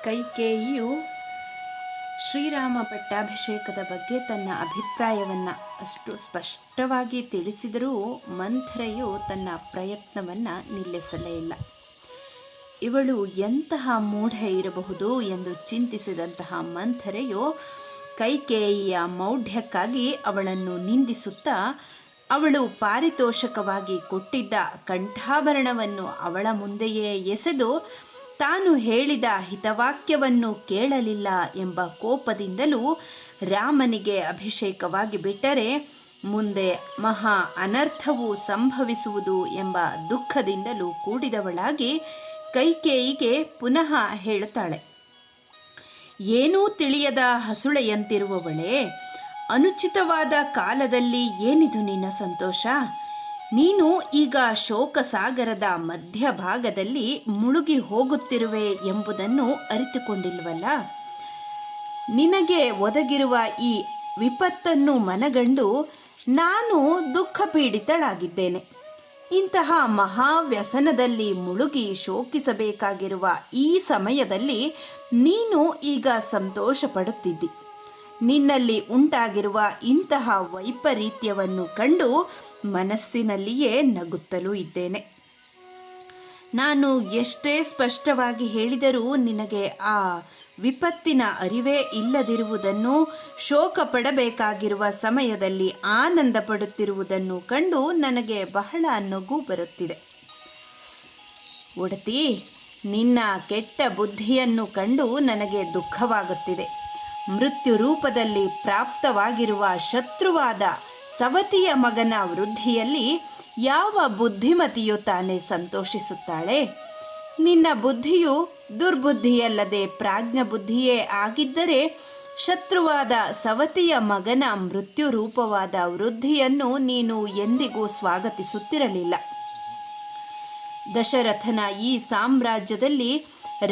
ಕೈಕೇಯಿಯು ಶ್ರೀರಾಮ ಪಟ್ಟಾಭಿಷೇಕದ ಬಗ್ಗೆ ತನ್ನ ಅಭಿಪ್ರಾಯವನ್ನು ಅಷ್ಟು ಸ್ಪಷ್ಟವಾಗಿ ತಿಳಿಸಿದರೂ ಮಂಥರೆಯು ತನ್ನ ಪ್ರಯತ್ನವನ್ನು ನಿಲ್ಲಿಸಲೇ ಇಲ್ಲ. ಇವಳು ಎಂತಹ ಮೂಢ ಇರಬಹುದು ಎಂದು ಚಿಂತಿಸಿದಂತಹ ಮಂಥರೆಯು ಕೈಕೇಯಿಯ ಮೌಢ್ಯಕ್ಕಾಗಿ ಅವಳನ್ನು ನಿಂದಿಸುತ್ತಾ ಅವಳು ಪಾರಿತೋಷಕವಾಗಿ ಕೊಟ್ಟಿದ್ದ ಕಂಠಾಭರಣವನ್ನು ಅವಳ ಮುಂದೆಯೇ ಎಸೆದು ತಾನು ಹೇಳಿದ ಹಿತವಾಕ್ಯವನ್ನು ಕೇಳಲಿಲ್ಲ ಎಂಬ ಕೋಪದಿಂದಲೂ ರಾಮನಿಗೆ ಅಭಿಷೇಕವಾಗಿ ಬಿಟ್ಟರೆ ಮುಂದೆ ಮಹಾ ಅನರ್ಥವು ಸಂಭವಿಸುವುದು ಎಂಬ ದುಃಖದಿಂದಲೂ ಕೂಡಿದವಳಾಗಿ ಕೈಕೇಯಿಗೆ ಪುನಃ ಹೇಳುತ್ತಾಳೆ, ಏನೂ ತಿಳಿಯದ ಹಸುಳೆಯಂತಿರುವವಳೇ, ಅನುಚಿತವಾದ ಕಾಲದಲ್ಲಿ ಏನಿದು ನಿನ್ನ ಸಂತೋಷ? ನೀನು ಈಗ ಶೋಕಸಾಗರದ ಮಧ್ಯಭಾಗದಲ್ಲಿ ಮುಳುಗಿ ಹೋಗುತ್ತಿರುವೆ ಎಂಬುದನ್ನು ಅರಿತುಕೊಂಡಿಲ್ವಲ್ಲ? ನಿನಗೆ ಒದಗಿರುವ ಈ ವಿಪತ್ತನ್ನು ಮನಗಂಡು ನಾನು ದುಃಖಪೀಡಿತಳಾಗಿದ್ದೇನೆ. ಇಂತಹ ಮಹಾವ್ಯಸನದಲ್ಲಿ ಮುಳುಗಿ ಶೋಕಿಸಬೇಕಾಗಿರುವ ಈ ಸಮಯದಲ್ಲಿ ನೀನು ಈಗ ಸಂತೋಷ ಪಡುತ್ತಿದ್ದಿ. ನಿನ್ನಲ್ಲಿ ಉಂಟಾಗಿರುವ ಇಂತಹ ವೈಪರೀತ್ಯವನ್ನು ಕಂಡು ಮನಸ್ಸಿನಲ್ಲಿಯೇ ನಗುತ್ತಲೂ ಇದ್ದೇನೆ. ನಾನು ಎಷ್ಟೇ ಸ್ಪಷ್ಟವಾಗಿ ಹೇಳಿದರೂ ನಿನಗೆ ಆ ವಿಪತ್ತಿನ ಅರಿವೇ ಇಲ್ಲದಿರುವುದನ್ನು, ಶೋಕ ಪಡಬೇಕಾಗಿರುವ ಸಮಯದಲ್ಲಿ ಆನಂದ ಪಡುತ್ತಿರುವುದನ್ನು ಕಂಡು ನನಗೆ ಬಹಳ ನಗು ಬರುತ್ತಿದೆ. ಒಡತಿ, ನಿನ್ನ ಕೆಟ್ಟ ಬುದ್ಧಿಯನ್ನು ಕಂಡು ನನಗೆ ದುಃಖವಾಗುತ್ತಿದೆ. ಮೃತ್ಯು ರೂಪದಲ್ಲಿ ಪ್ರಾಪ್ತವಾಗಿರುವ ಶತ್ರುವಾದ ಸವತಿಯ ಮಗನ ವೃದ್ಧಿಯಲ್ಲಿ ಯಾವ ಬುದ್ಧಿಮತಿಯು ತಾನೇ ಸಂತೋಷಿಸುತ್ತಾಳೆ? ನಿನ್ನ ಬುದ್ಧಿಯು ದುರ್ಬುದ್ಧಿಯಲ್ಲದೆ ಪ್ರಾಜ್ಞಬುದ್ಧಿಯೇ ಆಗಿದ್ದರೆ ಶತ್ರುವಾದ ಸವತಿಯ ಮಗನ ಮೃತ್ಯು ರೂಪವಾದ ವೃದ್ಧಿಯನ್ನು ನೀನು ಎಂದಿಗೂ ಸ್ವಾಗತಿಸುತ್ತಿರಲಿಲ್ಲ. ದಶರಥನ ಈ ಸಾಮ್ರಾಜ್ಯದಲ್ಲಿ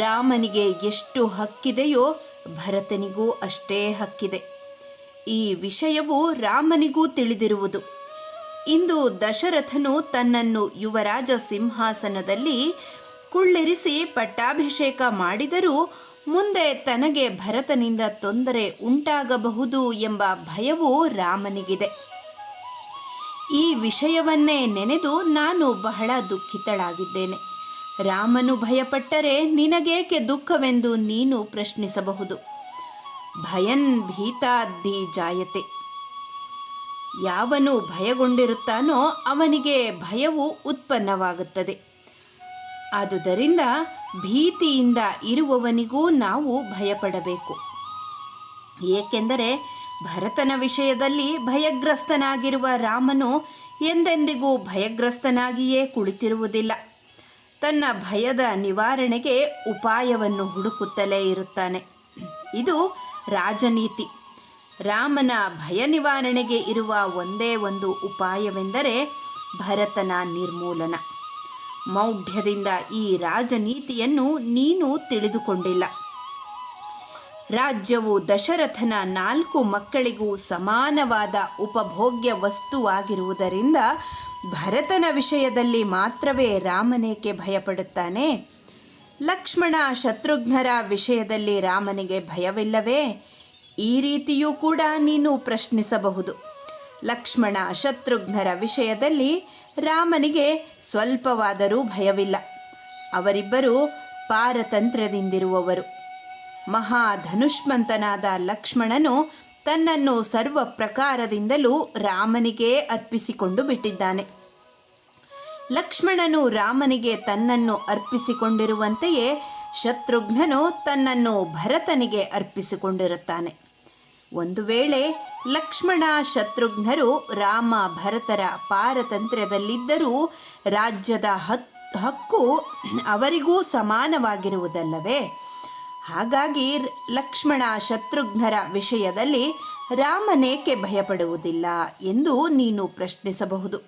ರಾಮನಿಗೆ ಎಷ್ಟು ಹಕ್ಕಿದೆಯೋ ಭರತನಿಗೂ ಅಷ್ಟೇ ಹಕ್ಕಿದೆ. ಈ ವಿಷಯವು ರಾಮನಿಗೂ ತಿಳಿದಿರುವುದು. ಇಂದು ದಶರಥನು ತನ್ನನ್ನು ಯುವರಾಜ ಸಿಂಹಾಸನದಲ್ಲಿ ಕುಳ್ಳಿರಿಸಿ ಪಟ್ಟಾಭಿಷೇಕ ಮಾಡಿದರೂ ಮುಂದೆ ತನಗೆ ಭರತನಿಂದ ತೊಂದರೆ ಉಂಟಾಗಬಹುದು ಎಂಬ ಭಯವೂ ರಾಮನಿಗಿದೆ. ಈ ವಿಷಯವನ್ನೇ ನೆನೆದು ನಾನು ಬಹಳ ದುಃಖಿತಳಾಗಿದ್ದೇನೆ. ರಾಮನು ಭಯಪಟ್ಟರೆ ನಿನಗೇಕೆ ದುಃಖವೆಂದು ನೀನು ಪ್ರಶ್ನಿಸಬಹುದು. ಭಯನ್ ಭೀತಾದ್ದಿ ಜಾಯತೆ. ಯಾವನು ಭಯಗೊಂಡಿರುತ್ತಾನೋ ಅವನಿಗೆ ಭಯವು ಉತ್ಪನ್ನವಾಗುತ್ತದೆ. ಆದುದರಿಂದ ಭೀತಿಯಿಂದ ಇರುವವನಿಗೂ ನಾವು ಭಯಪಡಬೇಕು. ಏಕೆಂದರೆ ಭರತನ ವಿಷಯದಲ್ಲಿ ಭಯಗ್ರಸ್ತನಾಗಿರುವ ರಾಮನು ಎಂದೆಂದಿಗೂ ಭಯಗ್ರಸ್ತನಾಗಿಯೇ ಕುಳಿತಿರುವುದಿಲ್ಲ. ತನ್ನ ಭಯದ ನಿವಾರಣೆಗೆ ಉಪಾಯವನ್ನು ಹುಡುಕುತ್ತಲೇ ಇರುತ್ತಾನೆ. ಇದು ರಾಜನೀತಿ. ರಾಮನ ಭಯ ನಿವಾರಣೆಗೆ ಇರುವ ಒಂದೇ ಒಂದು ಉಪಾಯವೆಂದರೆ ಭರತನ ನಿರ್ಮೂಲನ. ಮೌಢ್ಯದಿಂದ ಈ ರಾಜನೀತಿಯನ್ನು ನೀನು ತಿಳಿದುಕೊಂಡಿಲ್ಲ. ರಾಜ್ಯವು ದಶರಥನ 4 ಮಕ್ಕಳಿಗೂ ಸಮಾನವಾದ ಉಪಭೋಗ್ಯ ವಸ್ತುವಾಗಿರುವುದರಿಂದ ಭರತನ ವಿಷಯದಲ್ಲಿ ಮಾತ್ರವೇ ರಾಮನೇಕೆ ಭಯಪಡುತ್ತಾನೆ? ಲಕ್ಷ್ಮಣ ಶತ್ರುಘ್ನರ ವಿಷಯದಲ್ಲಿ ರಾಮನಿಗೆ ಭಯವಿಲ್ಲವೇ? ಈ ರೀತಿಯೂ ಕೂಡ ನೀನು ಪ್ರಶ್ನಿಸಬಹುದು. ಲಕ್ಷ್ಮಣ ಶತ್ರುಘ್ನರ ವಿಷಯದಲ್ಲಿ ರಾಮನಿಗೆ ಸ್ವಲ್ಪವಾದರೂ ಭಯವಿಲ್ಲ. ಅವರಿಬ್ಬರು ಪಾರತಂತ್ರ್ಯದಿಂದಿರುವವರು. ಮಹಾಧನುಷ್ಮಂತನಾದ ಲಕ್ಷ್ಮಣನು ತನ್ನನ್ನು ಸರ್ವ ಪ್ರಕಾರದಿಂದಲೂ ರಾಮನಿಗೆ ಅರ್ಪಿಸಿಕೊಂಡು ಬಿಟ್ಟಿದ್ದಾನೆ. ಲಕ್ಷ್ಮಣನು ರಾಮನಿಗೆ ತನ್ನನ್ನು ಅರ್ಪಿಸಿಕೊಂಡಿರುವಂತೆಯೇ ಶತ್ರುಘ್ನನು ತನ್ನನ್ನು ಭರತನಿಗೆ ಅರ್ಪಿಸಿಕೊಂಡಿರುತ್ತಾನೆ. ಒಂದು ವೇಳೆ ಲಕ್ಷ್ಮಣ ಶತ್ರುಘ್ನರು ರಾಮ ಭರತರ ಪಾರತಂತ್ರ್ಯದಲ್ಲಿದ್ದರೂ ರಾಜ್ಯದ ಹಕ್ಕು ಅವರಿಗೂ ಸಮಾನವಾಗಿರುವುದಲ್ಲವೇ? ಹಾಗಾಗಿ ಲಕ್ಷ್ಮಣ ಶತ್ರುಘ್ನರ ವಿಷಯದಲ್ಲಿ ರಾಮನೇಕೆ ಭಯಪಡುವುದಿಲ್ಲ ಎಂದು ನೀನು ಪ್ರಶ್ನಿಸಬಹುದು.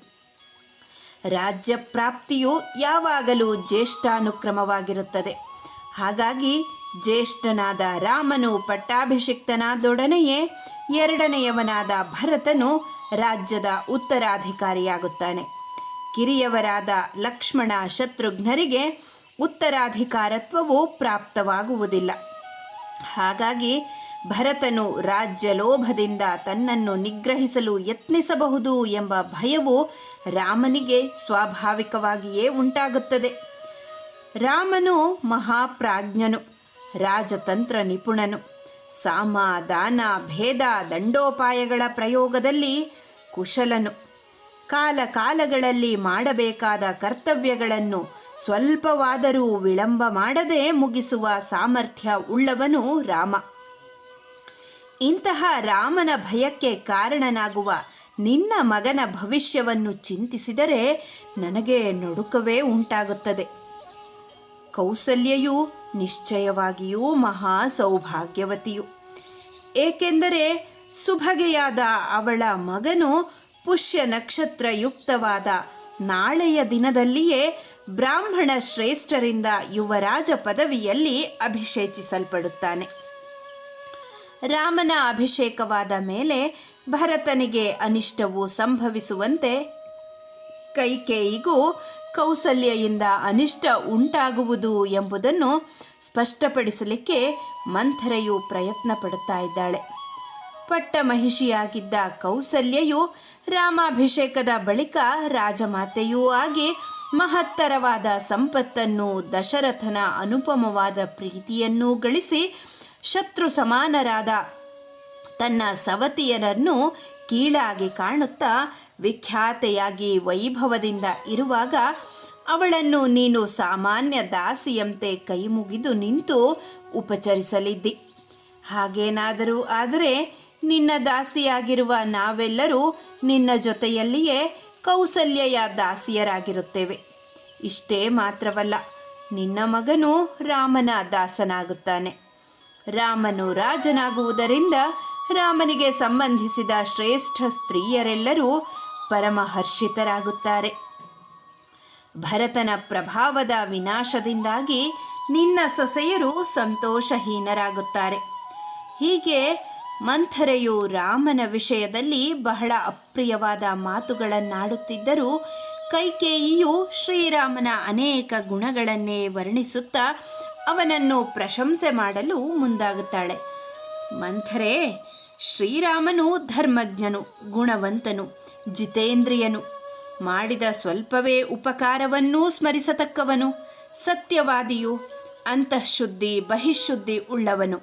ರಾಜ್ಯ ಪ್ರಾಪ್ತಿಯು ಯಾವಾಗಲೂ ಜ್ಯೇಷ್ಠಾನುಕ್ರಮವಾಗಿರುತ್ತದೆ. ಹಾಗಾಗಿ ಜ್ಯೇಷ್ಠನಾದ ರಾಮನು ಪಟ್ಟಾಭಿಷಿಕ್ತನಾದೊಡನೆಯೇ ಎರಡನೆಯವನಾದ ಭರತನು ರಾಜ್ಯದ ಉತ್ತರಾಧಿಕಾರಿಯಾಗುತ್ತಾನೆ. ಕಿರಿಯವರಾದ ಲಕ್ಷ್ಮಣ ಶತ್ರುಘ್ನರಿಗೆ ಉತ್ತರಾಧಿಕಾರತ್ವವು ಪ್ರಾಪ್ತವಾಗುವುದಿಲ್ಲ. ಹಾಗಾಗಿ ಭರತನು ರಾಜ್ಯ ಲೋಭದಿಂದ ತನ್ನನ್ನು ನಿಗ್ರಹಿಸಲು ಯತ್ನಿಸಬಹುದು ಎಂಬ ಭಯವು ರಾಮನಿಗೆ ಸ್ವಾಭಾವಿಕವಾಗಿಯೇ ಉಂಟಾಗುತ್ತದೆ. ರಾಮನು ಮಹಾಪ್ರಾಜ್ಞನು, ರಾಜತಂತ್ರ ನಿಪುಣನು, ಸಾಮ ದಾನ ಭೇದ ದಂಡೋಪಾಯಗಳ ಪ್ರಯೋಗದಲ್ಲಿ ಕುಶಲನು, ಕಾಲಕಾಲಗಳಲ್ಲಿ ಮಾಡಬೇಕಾದ ಕರ್ತವ್ಯಗಳನ್ನು ಸ್ವಲ್ಪವಾದರೂ ವಿಳಂಬ ಮಾಡದೆ ಮುಗಿಸುವ ಸಾಮರ್ಥ್ಯ ಉಳ್ಳವನು ರಾಮ. ಇಂತಹ ರಾಮನ ಭಯಕ್ಕೆ ಕಾರಣನಾಗುವ ನಿನ್ನ ಮಗನ ಭವಿಷ್ಯವನ್ನು ಚಿಂತಿಸಿದರೆ ನನಗೆ ನಡುಕವೇ ಉಂಟಾಗುತ್ತದೆ. ಕೌಸಲ್ಯೆಯು ನಿಶ್ಚಯವಾಗಿಯೂ ಮಹಾ ಸೌಭಾಗ್ಯವತಿಯು. ಏಕೆಂದರೆ ಸುಭಗೆಯಾದ ಅವಳ ಮಗನು ಪುಷ್ಯ ನಕ್ಷತ್ರಯುಕ್ತವಾದ ನಾಳೆಯ ದಿನದಲ್ಲಿಯೇ ಬ್ರಾಹ್ಮಣ ಶ್ರೇಷ್ಠರಿಂದ ಯುವರಾಜ ಪದವಿಯಲ್ಲಿ ಅಭಿಷೇಚಿಸಲ್ಪಡುತ್ತಾನೆ. ರಾಮನ ಅಭಿಷೇಕವಾದ ಮೇಲೆ ಭರತನಿಗೆ ಅನಿಷ್ಟವು ಸಂಭವಿಸುವಂತೆ ಕೈಕೇಯಿಗೂ ಕೌಸಲ್ಯೆಯಿಂದ ಅನಿಷ್ಟ ಉಂಟಾಗುವುದು ಎಂಬುದನ್ನು ಸ್ಪಷ್ಟಪಡಿಸಲಿಕ್ಕೆ ಮಂಥರೆಯು ಪ್ರಯತ್ನ ಪಡುತ್ತಾ ಇದ್ದಾಳೆ. ಪಟ್ಟಮಹಿಷಿಯಾಗಿದ್ದ ಕೌಸಲ್ಯೆಯು ರಾಮಾಭಿಷೇಕದ ಬಳಿಕ ರಾಜಮಾತೆಯೂ ಆಗಿ ಮಹತ್ತರವಾದ ಸಂಪತ್ತನ್ನು, ದಶರಥನ ಅನುಪಮವಾದ ಪ್ರೀತಿಯನ್ನೂ ಗಳಿಸಿ ಶತ್ರು ಸಮಾನರಾದ ತನ್ನ ಸವತಿಯರನ್ನು ಕೀಳಾಗಿ ಕಾಣುತ್ತಾ ವಿಖ್ಯಾತೆಯಾಗಿ ವೈಭವದಿಂದ ಇರುವಾಗ ಅವಳನ್ನು ನೀನು ಸಾಮಾನ್ಯ ದಾಸಿಯಂತೆ ಕೈಮುಗಿದು ನಿಂತು ಉಪಚರಿಸಲಿದ್ದಿ. ಹಾಗೇನಾದರೂ ಆದರೆ ನಿನ್ನ ದಾಸಿಯಾಗಿರುವ ನಾವೆಲ್ಲರೂ ನಿನ್ನ ಜೊತೆಯಲ್ಲಿಯೇ ಕೌಸಲ್ಯೆಯ ದಾಸಿಯರಾಗಿರುತ್ತೇವೆ. ಇಷ್ಟೇ ಮಾತ್ರವಲ್ಲ, ನಿನ್ನ ಮಗನು ರಾಮನ ದಾಸನಾಗುತ್ತಾನೆ. ರಾಮನು ರಾಜನಾಗುವುದರಿಂದ ರಾಮನಿಗೆ ಸಂಬಂಧಿಸಿದ ಶ್ರೇಷ್ಠ ಸ್ತ್ರೀಯರೆಲ್ಲರೂ ಪರಮಹರ್ಷಿತರಾಗುತ್ತಾರೆ. ಭರತನ ಪ್ರಭಾವದ ವಿನಾಶದಿಂದಾಗಿ ನಿನ್ನ ಸೊಸೆಯರು ಸಂತೋಷಹೀನರಾಗುತ್ತಾರೆ. ಹೀಗೆ ಮಂಥರೆಯು ರಾಮನ ವಿಷಯದಲ್ಲಿ ಬಹಳ ಅಪ್ರಿಯವಾದ ಮಾತುಗಳನ್ನಾಡುತ್ತಿದ್ದರೂ ಕೈಕೇಯಿಯು ಶ್ರೀರಾಮನ ಅನೇಕ ಗುಣಗಳನ್ನೇ ವರ್ಣಿಸುತ್ತಾ ಅವನನ್ನು ಪ್ರಶಂಸೆ ಮಾಡಲು ಮುಂದಾಗುತ್ತಾಳೆ. ಮಂಥರೆ, ಶ್ರೀರಾಮನು ಧರ್ಮಜ್ಞನು, ಗುಣವಂತನು, ಜಿತೇಂದ್ರಿಯನು, ಮಾಡಿದ ಸ್ವಲ್ಪವೇ ಉಪಕಾರವನ್ನೂ ಸ್ಮರಿಸತಕ್ಕವನು, ಸತ್ಯವಾದಿಯು, ಅಂತಃಶುದ್ಧಿ ಬಹಿಶುದ್ಧಿ ಉಳ್ಳವನು.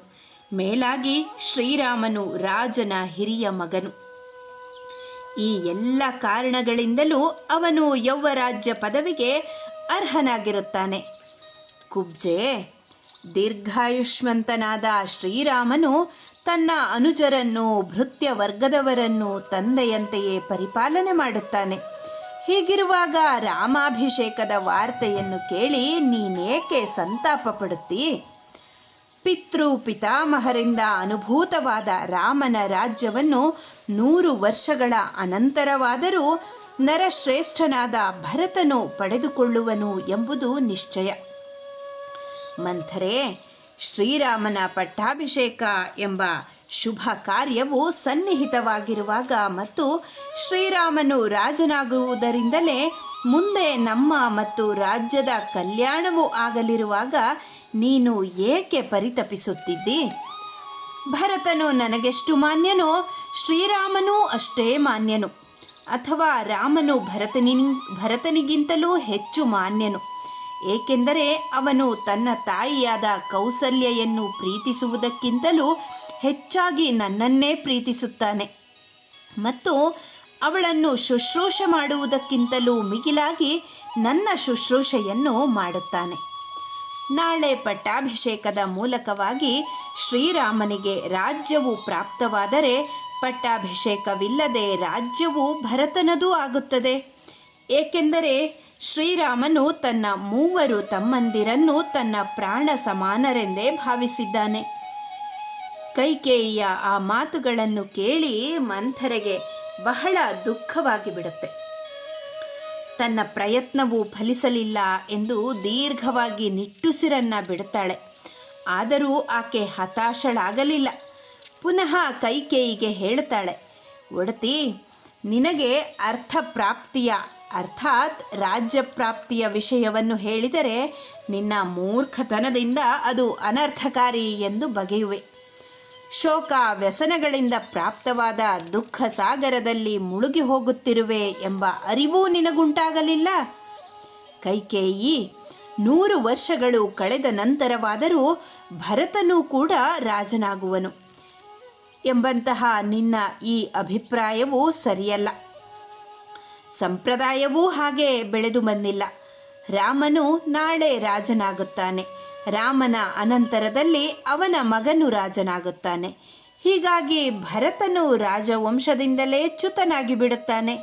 ಮೇಲಾಗಿ ಶ್ರೀರಾಮನು ರಾಜನ ಹಿರಿಯ ಮಗನು. ಈ ಎಲ್ಲ ಕಾರಣಗಳಿಂದಲೂ ಅವನು ಯೌವರಾಜ್ಯ ಪದವಿಗೆ ಅರ್ಹನಾಗಿರುತ್ತಾನೆ. ಕುಬ್ಜೆ, ದೀರ್ಘಾಯುಷ್ಮಂತನಾದ ಶ್ರೀರಾಮನು ತನ್ನ ಅನುಜರನ್ನು, ಭೃತ್ಯ ವರ್ಗದವರನ್ನು ತಂದೆಯಂತೆಯೇ ಪರಿಪಾಲನೆ ಮಾಡುತ್ತಾನೆ. ಹೀಗಿರುವಾಗ ರಾಮಾಭಿಷೇಕದ ವಾರ್ತೆಯನ್ನು ಕೇಳಿ ನೀನೇಕೆ ಸಂತಾಪ ಪಡುತ್ತೀ? ಪಿತೃಪಿತಾಮಹರಿಂದ ಅನುಭೂತವಾದ ರಾಮನ ರಾಜ್ಯವನ್ನು 100 ವರ್ಷಗಳ ಅನಂತರವಾದರೂ ನರಶ್ರೇಷ್ಠನಾದ ಭರತನು ಪಡೆದುಕೊಳ್ಳುವನು ಎಂಬುದು ನಿಶ್ಚಯ. ಮಂಥರೆ, ಶ್ರೀರಾಮನ ಪಟ್ಟಾಭಿಷೇಕ ಎಂಬ ಶುಭ ಕಾರ್ಯವು ಸನ್ನಿಹಿತವಾಗಿರುವಾಗ ಮತ್ತು ಶ್ರೀರಾಮನು ರಾಜನಾಗುವುದರಿಂದಲೇ ಮುಂದೆ ನಮ್ಮ ಮತ್ತು ರಾಜ್ಯದ ಕಲ್ಯಾಣವೂ ಆಗಲಿರುವಾಗ ನೀನು ಏಕೆ ಪರಿತಪಿಸುತ್ತಿದ್ದಿ? ಭರತನು ನನಗೆಷ್ಟು ಮಾನ್ಯನೋ ಶ್ರೀರಾಮನೂ ಅಷ್ಟೇ ಮಾನ್ಯನು, ಅಥವಾ ರಾಮನು ಭರತನಿಗಿಂತಲೂ ಹೆಚ್ಚು ಮಾನ್ಯನು. ಏಕೆಂದರೆ ಅವನು ತನ್ನ ತಾಯಿಯಾದ ಕೌಸಲ್ಯೆಯನ್ನು ಪ್ರೀತಿಸುವುದಕ್ಕಿಂತಲೂ ಹೆಚ್ಚಾಗಿ ನನ್ನನ್ನೇ ಪ್ರೀತಿಸುತ್ತಾನೆ ಮತ್ತು ಅವಳನ್ನು ಶುಶ್ರೂಷೆ ಮಾಡುವುದಕ್ಕಿಂತಲೂ ಮಿಗಿಲಾಗಿ ನನ್ನ ಶುಶ್ರೂಷೆಯನ್ನು ಮಾಡುತ್ತಾನೆ. ನಾಳೆ ಪಟ್ಟಾಭಿಷೇಕದ ಮೂಲಕವಾಗಿ ಶ್ರೀರಾಮನಿಗೆ ರಾಜ್ಯವು ಪ್ರಾಪ್ತವಾದರೆ ಪಟ್ಟಾಭಿಷೇಕವಿಲ್ಲದೆ ರಾಜ್ಯವು ಭರತನದೂ ಆಗುತ್ತದೆ. ಏಕೆಂದರೆ ಶ್ರೀರಾಮನು ತನ್ನ 3 ತಮ್ಮಂದಿರನ್ನು ತನ್ನ ಪ್ರಾಣ ಸಮಾನರೆಂದೇ ಭಾವಿಸಿದ್ದಾನೆ. ಕೈಕೇಯಿಯ ಆ ಮಾತುಗಳನ್ನು ಕೇಳಿ ಮಂಥರೆಗೆ ಬಹಳ ದುಃಖವಾಗಿ ಬಿಡುತ್ತೆ. ತನ್ನ ಪ್ರಯತ್ನವು ಫಲಿಸಲಿಲ್ಲ ಎಂದು ದೀರ್ಘವಾಗಿ ನಿಟ್ಟುಸಿರನ್ನ ಬಿಡುತ್ತಾಳೆ. ಆದರೂ ಆಕೆ ಹತಾಶಳಾಗಲಿಲ್ಲ. ಪುನಃ ಕೈಕೇಯಿಗೆ ಹೇಳುತ್ತಾಳೆ, ಒಡತಿ, ನಿನಗೆ ಅರ್ಥಪ್ರಾಪ್ತಿಯ ಅರ್ಥಾತ್ ರಾಜ್ಯ ಪ್ರಾಪ್ತಿಯ ವಿಷಯವನ್ನು ಹೇಳಿದರೆ ನಿನ್ನ ಮೂರ್ಖತನದಿಂದ ಅದು ಅನರ್ಥಕಾರಿ ಎಂದು ಬಗೆಯುವೆ. ಶೋಕ ವ್ಯಸನಗಳಿಂದ ಪ್ರಾಪ್ತವಾದ ದುಃಖ ಸಾಗರದಲ್ಲಿ ಮುಳುಗಿ ಹೋಗುತ್ತಿರುವೆ ಎಂಬ ಅರಿವೂ ನಿನಗುಂಟಾಗಲಿಲ್ಲ. ಕೈಕೇಯಿ, 100 ವರ್ಷಗಳು ಕಳೆದ ನಂತರವಾದರೂ ಭರತನೂ ಕೂಡ ರಾಜನಾಗುವನು ಎಂಬಂತಹ ನಿನ್ನ ಈ ಅಭಿಪ್ರಾಯವೂ ಸರಿಯಲ್ಲ. ಸಂಪ್ರದಾಯವೂ ಹಾಗೆ ಬೆಳೆದು ಬಂದಿಲ್ಲ. ರಾಮನು ನಾಳೆ ರಾಜನಾಗುತ್ತಾನೆ, ರಾಮನ ಅನಂತರದಲ್ಲಿ ಅವನ ಮಗನು ರಾಜನಾಗುತ್ತಾನೆ. ಹೀಗಾಗಿ ಭರತನು ರಾಜವಂಶದಿಂದಲೇ ಚ್ಯುತನಾಗಿ ಬಿಡುತ್ತಾನೆ.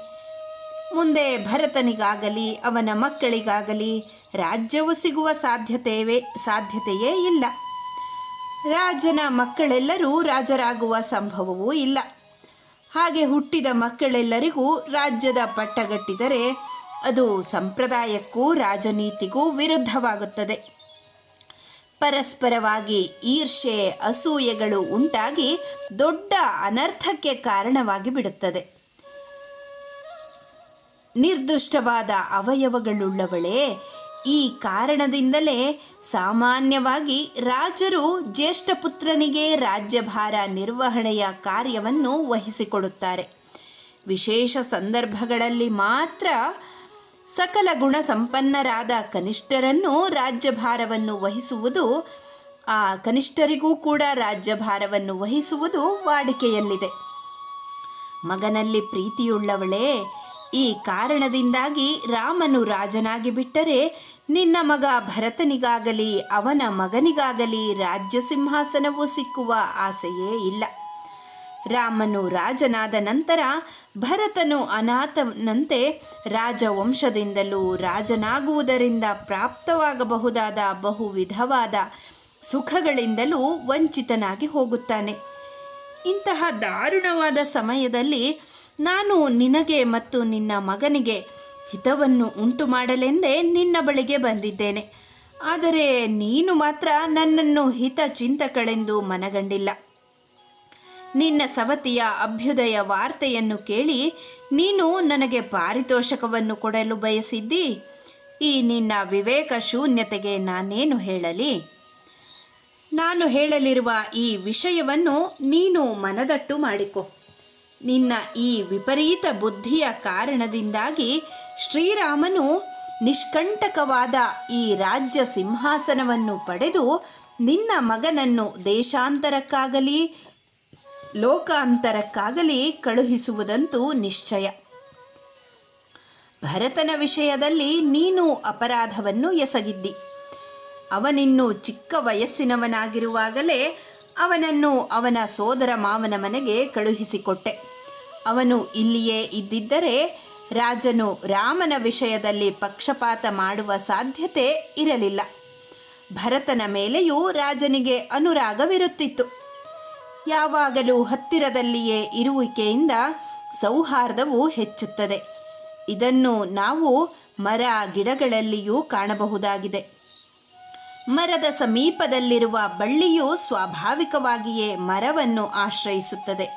ಮುಂದೆ ಭರತನಿಗಾಗಲಿ ಅವನ ಮಕ್ಕಳಿಗಾಗಲಿ ರಾಜ್ಯವು ಸಿಗುವ ಸಾಧ್ಯತೆಯೇ ಇಲ್ಲ. ರಾಜನ ಮಕ್ಕಳೆಲ್ಲರೂ ರಾಜರಾಗುವ ಸಂಭವವೂ ಇಲ್ಲ. ಹಾಗೆ ಹುಟ್ಟಿದ ಮಕ್ಕಳೆಲ್ಲರಿಗೂ ರಾಜ್ಯದ ಪಟ್ಟಗಟ್ಟಿದರೆ ಅದು ಸಂಪ್ರದಾಯಕ್ಕೂ ರಾಜನೀತಿಗೂ ವಿರುದ್ಧವಾಗುತ್ತದೆ. ಪರಸ್ಪರವಾಗಿ ಈರ್ಷೆ ಅಸೂಯೆಗಳು ಉಂಟಾಗಿ ದೊಡ್ಡ ಅನರ್ಥಕ್ಕೆ ಕಾರಣವಾಗಿ ಬಿಡುತ್ತದೆ. ನಿರ್ದುಷ್ಟವಾದ ಅವಯವಗಳುಳ್ಳವಳೇ, ಈ ಕಾರಣದಿಂದಲೇ ಸಾಮಾನ್ಯವಾಗಿ ರಾಜರು ಜ್ಯೇಷ್ಠ ಪುತ್ರನಿಗೆ ರಾಜ್ಯಭಾರ ನಿರ್ವಹಣೆಯ ಕಾರ್ಯವನ್ನು ವಹಿಸಿಕೊಡುತ್ತಾರೆ. ವಿಶೇಷ ಸಂದರ್ಭಗಳಲ್ಲಿ ಮಾತ್ರ ಸಕಲ ಗುಣ ಸಂಪನ್ನರಾದ ಕನಿಷ್ಠರನ್ನು ರಾಜ್ಯಭಾರವನ್ನು ವಹಿಸುವುದು, ಆ ಕನಿಷ್ಠರಿಗೂ ಕೂಡ ರಾಜ್ಯಭಾರವನ್ನು ವಹಿಸುವುದು ವಾಡಿಕೆಯಲ್ಲಿದೆ. ಮಗನಲ್ಲಿ ಪ್ರೀತಿಯುಳ್ಳವಳೇ, ಈ ಕಾರಣದಿಂದಾಗಿ ರಾಮನು ರಾಜನಾಗಿ ಬಿಟ್ಟರೆ ನಿನ್ನ ಮಗ ಭರತನಿಗಾಗಲಿ ಅವನ ಮಗನಿಗಾಗಲಿ ರಾಜ್ಯ ಸಿಂಹಾಸನವು ಸಿಕ್ಕುವ ಆಸೆಯೇ ಇಲ್ಲ. ರಾಮನು ರಾಜನಾದ ನಂತರ ಭರತನು ಅನಾಥನಂತೆ ರಾಜವಂಶದಿಂದಲೂ ರಾಜನಾಗುವುದರಿಂದ ಪ್ರಾಪ್ತವಾಗಬಹುದಾದ ಬಹುವಿಧವಾದ ಸುಖಗಳಿಂದಲೂ ವಂಚಿತನಾಗಿ ಹೋಗುತ್ತಾನೆ. ಇಂತಹ ದಾರುಣವಾದ ಸಮಯದಲ್ಲಿ ನಾನು ನಿನಗೆ ಮತ್ತು ನಿನ್ನ ಮಗನಿಗೆ ಹಿತವನ್ನು ಉಂಟು ಮಾಡಲೆಂದೇ ನಿನ್ನ ಬಳಿಗೆ ಬಂದಿದ್ದೇನೆ. ಆದರೆ ನೀನು ಮಾತ್ರ ನನ್ನನ್ನು ಹಿತಚಿಂತಕಳೆಂದು ಮನಗಂಡಿಲ್ಲ. ನಿನ್ನ ಸವತಿಯ ಅಭ್ಯುದಯ ವಾರ್ತೆಯನ್ನು ಕೇಳಿ ನೀನು ನನಗೆ ಪಾರಿತೋಷಕವನ್ನು ಕೊಡಲು ಬಯಸಿದ್ದಿ. ಈ ನಿನ್ನ ವಿವೇಕ ಶೂನ್ಯತೆಗೆ ನಾನೇನು ಹೇಳಲಿ? ನಾನು ಹೇಳಲಿರುವ ಈ ವಿಷಯವನ್ನು ನೀನು ಮನದಟ್ಟು ಮಾಡಿಕೊ. ನಿನ್ನ ಈ ವಿಪರೀತ ಬುದ್ಧಿಯ ಕಾರಣದಿಂದಾಗಿ ಶ್ರೀರಾಮನು ನಿಷ್ಕಂಟಕವಾದ ಈ ರಾಜ್ಯ ಸಿಂಹಾಸನವನ್ನು ಪಡೆದು ನಿನ್ನ ಮಗನನ್ನು ದೇಶಾಂತರಕ್ಕಾಗಲಿ ಲೋಕಾಂತರಕ್ಕಾಗಲಿ ಕಳುಹಿಸುವುದಂತೂ ನಿಶ್ಚಯ. ಭರತನ ವಿಷಯದಲ್ಲಿ ನೀನು ಅಪರಾಧವನ್ನು ಎಸಗಿದ್ದಿ. ಅವನಿನ್ನೂ ಚಿಕ್ಕ ವಯಸ್ಸಿನವನಾಗಿರುವಾಗಲೇ ಅವನನ್ನು ಅವನ ಸೋದರ ಮಾವನ ಮನೆಗೆ ಕಳುಹಿಸಿಕೊಟ್ಟೆ. ಅವನು ಇಲ್ಲಿಯೇ ಇದ್ದಿದ್ದರೆ ರಾಜನು ರಾಮನ ವಿಷಯದಲ್ಲಿ ಪಕ್ಷಪಾತ ಮಾಡುವ ಸಾಧ್ಯತೆ ಇರಲಿಲ್ಲ. ಭರತನ ಮೇಲೆಯೂ ರಾಜನಿಗೆ ಅನುರಾಗವಿರುತ್ತಿತ್ತು. ಯಾವಾಗಲೂ ಹತ್ತಿರದಲ್ಲಿಯೇ ಇರುವಿಕೆಯಿಂದ ಸೌಹಾರ್ದವು ಹೆಚ್ಚುತ್ತದೆ. ಇದನ್ನು ನಾವು ಮರ ಗಿಡಗಳಲ್ಲಿಯೂ ಕಾಣಬಹುದಾಗಿದೆ. ಮರದ ಸಮೀಪದಲ್ಲಿರುವ ಬಳ್ಳಿಯು ಸ್ವಾಭಾವಿಕವಾಗಿಯೇ ಮರವನ್ನು ಆಶ್ರಯಿಸುತ್ತದೆ.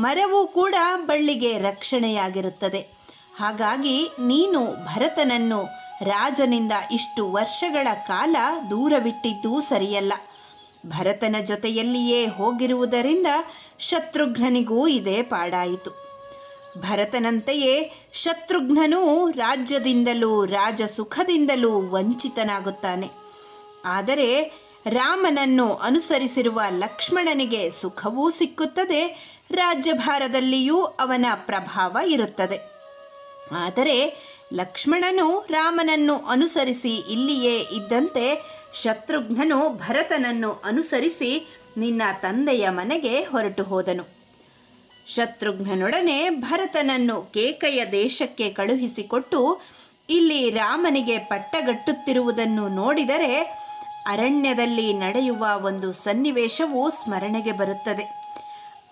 ಮರವೂ ಕೂಡ ಬಳ್ಳಿಗೆ ರಕ್ಷಣೆಯಾಗಿರುತ್ತದೆ. ಹಾಗಾಗಿ ನೀನು ಭರತನನ್ನು ರಾಜನಿಂದ ಇಷ್ಟು ವರ್ಷಗಳ ಕಾಲ ದೂರವಿಟ್ಟಿದ್ದೂ ಸರಿಯಲ್ಲ. ಭರತನ ಜೊತೆಯಲ್ಲಿಯೇ ಹೋಗಿರುವುದರಿಂದ ಶತ್ರುಘ್ನನಿಗೂ ಇದೇ ಪಾಡಾಯಿತು. ಭರತನಂತೆಯೇ ಶತ್ರುಘ್ನನೂ ರಾಜ್ಯದಿಂದಲೂ ರಾಜಸುಖದಿಂದಲೂ ವಂಚಿತನಾಗುತ್ತಾನೆ. ಆದರೆ ರಾಮನನ್ನು ಅನುಸರಿಸಿರುವ ಲಕ್ಷ್ಮಣನಿಗೆ ಸುಖವೂ ಸಿಕ್ಕುತ್ತದೆ, ರಾಜ್ಯಭಾರದಲ್ಲಿಯೂ ಅವನ ಪ್ರಭಾವ ಇರುತ್ತದೆ. ಆದರೆ ಲಕ್ಷ್ಮಣನು ರಾಮನನ್ನು ಅನುಸರಿಸಿ ಇಲ್ಲಿಯೇ ಇದ್ದಂತೆ ಶತ್ರುಘ್ನನು ಭರತನನ್ನು ಅನುಸರಿಸಿ ನಿನ್ನ ತಂದೆಯ ಮನೆಗೆ ಹೊರಟು ಹೋದನು. ಶತ್ರುಘ್ನನೊಡನೆ ಭರತನನ್ನು ಕೇಕಯ ದೇಶಕ್ಕೆ ಕಳುಹಿಸಿಕೊಟ್ಟು ಇಲ್ಲಿ ರಾಮನಿಗೆ ಪಟ್ಟಗಟ್ಟುತ್ತಿರುವುದನ್ನು ನೋಡಿದರೆ ಅರಣ್ಯದಲ್ಲಿ ನಡೆಯುವ ಒಂದು ಸನ್ನಿವೇಶವು ಸ್ಮರಣೆಗೆ ಬರುತ್ತದೆ.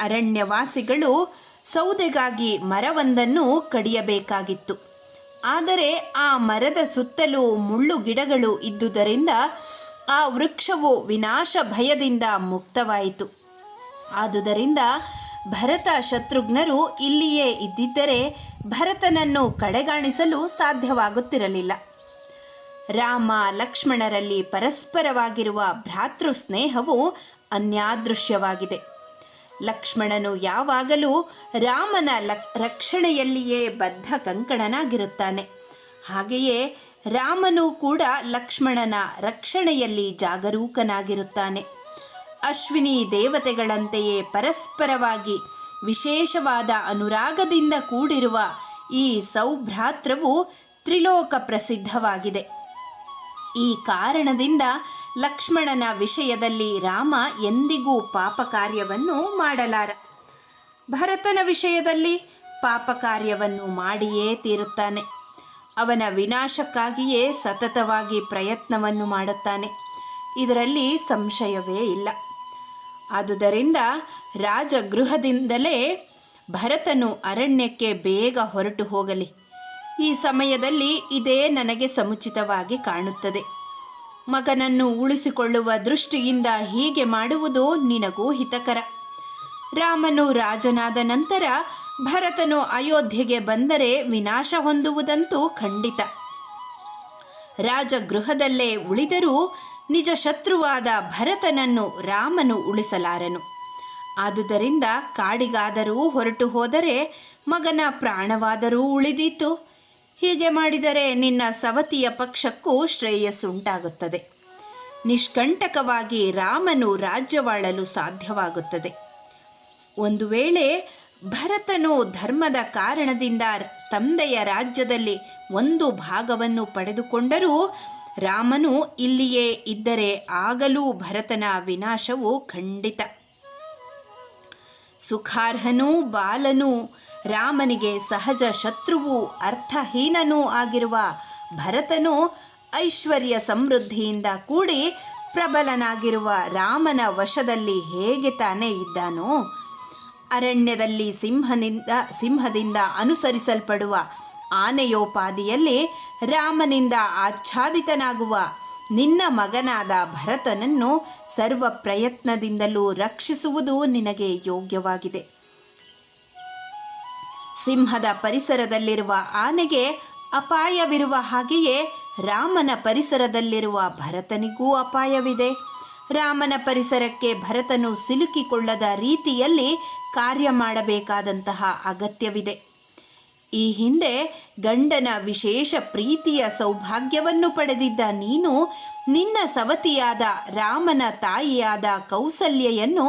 ಅರಣ್ಯವಾಸಿಗಳು ಸೌದೆಗಾಗಿ ಮರವೊಂದನ್ನು ಕಡಿಯಬೇಕಾಗಿತ್ತು. ಆದರೆ ಆ ಮರದ ಸುತ್ತಲೂ ಮುಳ್ಳು ಗಿಡಗಳು ಇದ್ದುದರಿಂದ ಆ ವೃಕ್ಷವು ವಿನಾಶ ಭಯದಿಂದ ಮುಕ್ತವಾಯಿತು. ಆದುದರಿಂದ ಭರತ ಶತ್ರುಘ್ನರು ಇಲ್ಲಿಯೇ ಇದ್ದಿದ್ದರೆ ಭರತನನ್ನು ಕಡೆಗಾಣಿಸಲು ಸಾಧ್ಯವಾಗುತ್ತಿರಲಿಲ್ಲ. ರಾಮ ಲಕ್ಷ್ಮಣರಲ್ಲಿ ಪರಸ್ಪರವಾಗಿರುವ ಭ್ರಾತೃ ಸ್ನೇಹವು ಅನ್ಯಾದೃಶ್ಯವಾಗಿದೆ. ಲಕ್ಷ್ಮಣನು ಯಾವಾಗಲೂ ರಾಮನ ರಕ್ಷಣೆಯಲ್ಲಿಯೇ ಬದ್ಧ ಕಂಕಣನಾಗಿರುತ್ತಾನೆ. ಹಾಗೆಯೇ ರಾಮನು ಕೂಡ ಲಕ್ಷ್ಮಣನ ರಕ್ಷಣೆಯಲ್ಲಿ ಜಾಗರೂಕನಾಗಿರುತ್ತಾನೆ. ಅಶ್ವಿನಿ ದೇವತೆಗಳಂತೆಯೇ ಪರಸ್ಪರವಾಗಿ ವಿಶೇಷವಾದ ಅನುರಾಗದಿಂದ ಕೂಡಿರುವ ಈ ಸೌಭ್ರಾತೃವು ತ್ರಿಲೋಕ ಪ್ರಸಿದ್ಧವಾಗಿದೆ. ಈ ಕಾರಣದಿಂದ ಲಕ್ಷ್ಮಣನ ವಿಷಯದಲ್ಲಿ ರಾಮ ಎಂದಿಗೂ ಪಾಪ ಕಾರ್ಯವನ್ನು ಮಾಡಲಾರ. ಭರತನ ವಿಷಯದಲ್ಲಿ ಪಾಪ ಕಾರ್ಯವನ್ನು ಮಾಡಿಯೇ ತೀರುತ್ತಾನೆ. ಅವನ ವಿನಾಶಕ್ಕಾಗಿಯೇ ಸತತವಾಗಿ ಪ್ರಯತ್ನವನ್ನು ಮಾಡುತ್ತಾನೆ. ಇದರಲ್ಲಿ ಸಂಶಯವೇ ಇಲ್ಲ. ಆದುದರಿಂದ ರಾಜಗೃಹದಿಂದಲೇ ಭರತನು ಅರಣ್ಯಕ್ಕೆ ಬೇಗ ಹೊರಟು ಹೋಗಲಿ. ಈ ಸಮಯದಲ್ಲಿ ಇದೇ ನನಗೆ ಸಮುಚಿತವಾಗಿ ಕಾಣುತ್ತದೆ. ಮಗನನ್ನು ಉಳಿಸಿಕೊಳ್ಳುವ ದೃಷ್ಟಿಯಿಂದ ಹೀಗೆ ಮಾಡುವುದು ನಿನಗೂ ಹಿತಕರ. ರಾಮನು ರಾಜನಾದ ನಂತರ ಭರತನು ಅಯೋಧ್ಯೆಗೆ ಬಂದರೆ ವಿನಾಶ ಹೊಂದುವುದಂತೂ ಖಂಡಿತ. ರಾಜಗೃಹದಲ್ಲೇ ಉಳಿದರೂ ನಿಜ ಶತ್ರುವಾದ ಭರತನನ್ನು ರಾಮನು ಉಳಿಸಲಾರನು. ಆದುದರಿಂದ ಕಾಡಿಗಾದರೂ ಹೊರಟು ಹೋದರೆ ಮಗನ ಪ್ರಾಣವಾದರೂ ಉಳಿದೀತು. ಹೀಗೆ ಮಾಡಿದರೆ ನಿನ್ನ ಸವತಿಯ ಪಕ್ಷಕ್ಕೂ ಶ್ರೇಯಸ್ಸುಂಟಾಗುತ್ತದೆ. ನಿಷ್ಕಂಟಕವಾಗಿ ರಾಮನು ರಾಜ್ಯವಾಳಲು ಸಾಧ್ಯವಾಗುತ್ತದೆ. ಒಂದು ವೇಳೆ ಭರತನು ಧರ್ಮದ ಕಾರಣದಿಂದ ತಂದೆಯ ರಾಜ್ಯದಲ್ಲಿ ಒಂದು ಭಾಗವನ್ನು ಪಡೆದುಕೊಂಡರೂ ರಾಮನು ಇಲ್ಲಿಯೇ ಇದ್ದರೆ ಆಗಲೂ ಭರತನ ವಿನಾಶವು ಖಂಡಿತ. ಸುಖಾರ್ಹನೂ ಬಾಲನೂ ರಾಮನಿಗೆ ಸಹಜ ಶತ್ರುವೂ ಅರ್ಥಹೀನನೂ ಆಗಿರುವ ಭರತನು ಐಶ್ವರ್ಯ ಸಮೃದ್ಧಿಯಿಂದ ಕೂಡಿ ಪ್ರಬಲನಾಗಿರುವ ರಾಮನ ವಶದಲ್ಲಿ ಹೇಗೆ ತಾನೇ ಇದ್ದಾನೋ, ಅರಣ್ಯದಲ್ಲಿ ಸಿಂಹದಿಂದ ಅನುಸರಿಸಲ್ಪಡುವ ಆನೆಯೋಪಾದಿಯಲ್ಲಿ ರಾಮನಿಂದ ಆಚ್ಛಾದಿತನಾಗುವ ನಿನ್ನ ಮಗನಾದ ಭರತನನ್ನು ಸರ್ವ ಪ್ರಯತ್ನದಿಂದಲೂ ರಕ್ಷಿಸುವುದು ನಿನಗೆ ಯೋಗ್ಯವಾಗಿದೆ. ಸಿಂಹದ ಪರಿಸರದಲ್ಲಿರುವ ಆನೆಗೆ ಅಪಾಯವಿರುವ ಹಾಗೆಯೇ ರಾಮನ ಪರಿಸರದಲ್ಲಿರುವ ಭರತನಿಗೂ ಅಪಾಯವಿದೆ. ರಾಮನ ಪರಿಸರಕ್ಕೆ ಭರತನು ಸಿಲುಕಿಕೊಳ್ಳದ ರೀತಿಯಲ್ಲಿ ಕಾರ್ಯ ಮಾಡಬೇಕಾದಂತಹ ಅಗತ್ಯವಿದೆ. ಈ ಹಿಂದೆ ಗಂಡನ ವಿಶೇಷ ಪ್ರೀತಿಯ ಸೌಭಾಗ್ಯವನ್ನು ಪಡೆದಿದ್ದ ನೀನು ನಿನ್ನ ಸವತಿಯಾದ ರಾಮನ ತಾಯಿಯಾದ ಕೌಸಲ್ಯೆಯನ್ನು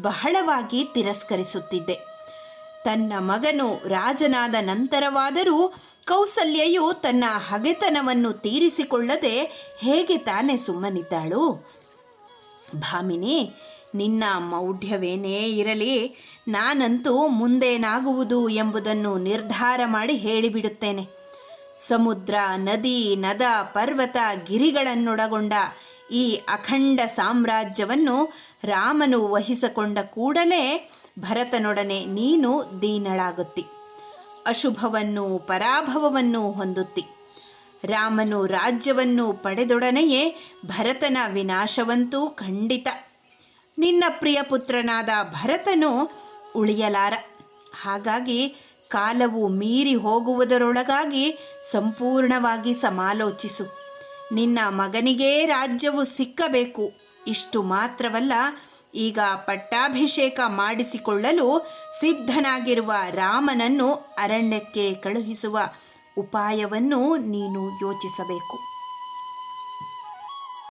ಬಹಳವಾಗಿ ತಿರಸ್ಕರಿಸುತ್ತಿದ್ದೆ. ತನ್ನ ಮಗನು ರಾಜನಾದ ನಂತರವಾದರೂ ಕೌಸಲ್ಯೆಯು ತನ್ನ ಹಗೆತನವನ್ನು ತೀರಿಸಿಕೊಳ್ಳದೆ ಹೇಗೆ ತಾನೇ ಸುಮ್ಮನಿದ್ದಾಳು? ಭಾಮಿನಿ, ನಿನ್ನ ಮೌಢ್ಯವೇನೇ ಇರಲಿ, ನಾನಂತೂ ಮುಂದೇನಾಗುವುದು ಎಂಬುದನ್ನು ನಿರ್ಧಾರ ಮಾಡಿ ಹೇಳಿಬಿಡುತ್ತೇನೆ. ಸಮುದ್ರ, ನದಿ, ನದ, ಪರ್ವತ, ಗಿರಿಗಳನ್ನೊಳಗೊಂಡ ಈ ಅಖಂಡ ಸಾಮ್ರಾಜ್ಯವನ್ನು ರಾಮನು ವಹಿಸಿಕೊಂಡ ಕೂಡಲೇ ಭರತನೊಡನೆ ನೀನು ದೀನಳಾಗುತ್ತಿ, ಅಶುಭವನ್ನು ಪರಾಭವವನ್ನು ಹೊಂದುತ್ತಿ. ರಾಮನು ರಾಜ್ಯವನ್ನು ಪಡೆದೊಡನೆಯೇ ಭರತನ ವಿನಾಶವಂತೂ ಖಂಡಿತ. ನಿನ್ನ ಪ್ರಿಯ ಪುತ್ರನಾದ ಭರತನು ಉಳಿಯಲಾರ. ಹಾಗಾಗಿ ಕಾಲವು ಮೀರಿ ಹೋಗುವುದರೊಳಗಾಗಿ ಸಂಪೂರ್ಣವಾಗಿ ಸಮಾಲೋಚಿಸು. ನಿನ್ನ ಮಗನಿಗೇ ರಾಜ್ಯವು ಸಿಕ್ಕಬೇಕು. ಇಷ್ಟು ಮಾತ್ರವಲ್ಲ, ಈಗ ಪಟ್ಟಾಭಿಷೇಕ ಮಾಡಿಸಿಕೊಳ್ಳಲು ಸಿದ್ಧನಾಗಿರುವ ರಾಮನನ್ನು ಅರಣ್ಯಕ್ಕೆ ಕಳುಹಿಸುವ ಉಪಾಯವನ್ನು ನೀನು ಯೋಚಿಸಬೇಕು.